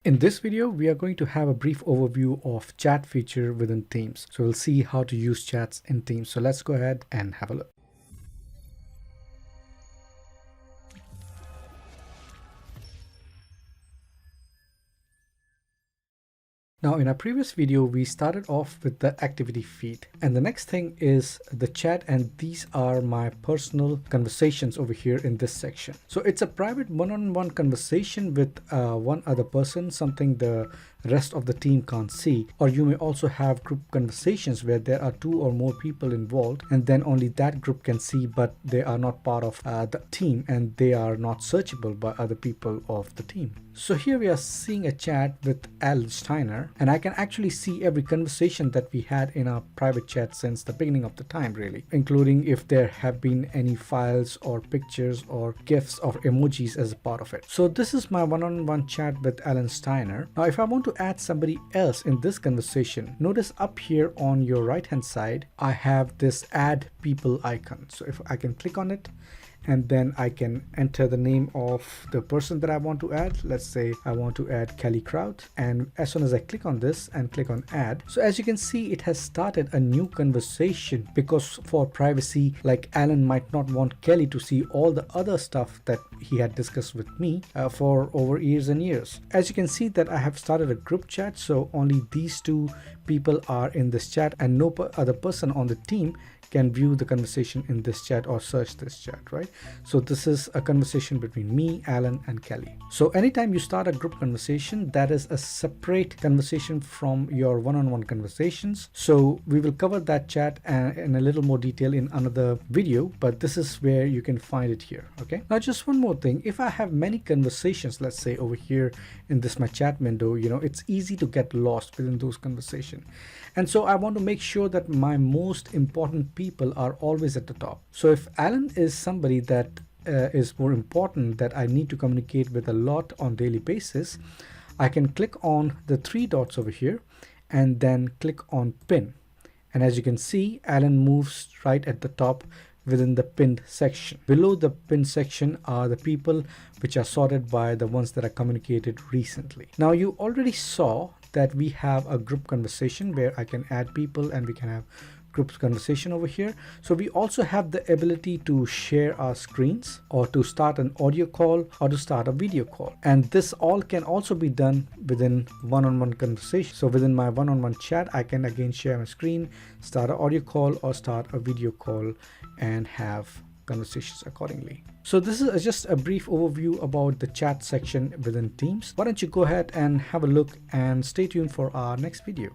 In this video, we are going to have a brief overview of chat feature within Teams. So we'll see how to use chats in Teams. So let's go ahead and have a look. Now, in our previous video, we started off with the activity feed, and the next thing is the chat, and these are my personal conversations over here in this section. So it's a private one-on-one conversation with one other person, something the rest of the team can't see. Or you may also have group conversations where there are 2 or more people involved, and then only that group can see, but they are not part of the team and they are not searchable by other people of the team. So here we are seeing a chat with Alan Steiner, and I can actually see every conversation that we had in our private chat since the beginning of the time, really, including if there have been any files or pictures or GIFs or emojis as a part of it. So this is my one-on-one chat with Alan Steiner. Now, if I want to add somebody else in this conversation, notice up here on your right hand side, I have this add people icon. So if I can click on it, and then I can enter the name of the person that I want to add. Let's say I want to add Kelly Kraut, and as soon as I click on this and click on add, so as you can see, it has started a new conversation, because for privacy, like Alan might not want Kelly to see all the other stuff that he had discussed with me for over years and years. As you can see that I have started a group chat, so only these 2 people are in this chat, and no other person on the team can view the conversation in this chat or search this chat, right? So this is a conversation between me, Alan, and Kelly. So anytime you start a group conversation, that is a separate conversation from your one-on-one conversations. So we will cover that chat in a little more detail in another video, but this is where you can find it here. Okay, now just one more thing. If I have many conversations, let's say over here in this my chat window, it's easy to get lost within those conversations, and so I want to make sure that my most important people are always at the top. So if Alan is somebody that is more important, that I need to communicate with a lot on daily basis, I can click on the 3 dots over here and then click on pin, and as you can see, Alan moves right at the top within the pinned section. Below the pinned section are the people which are sorted by the ones that are communicated recently. Now, you already saw that we have a group conversation where I can add people and we can have group conversation over here. So we also have the ability to share our screens, or to start an audio call, or to start a video call, and this all can also be done within one-on-one conversation. So within my one-on-one chat, I can again share my screen, start an audio call, or start a video call and have conversations accordingly. So this is just a brief overview about the chat section within Teams. Why don't you go ahead and have a look, and stay tuned for our next video.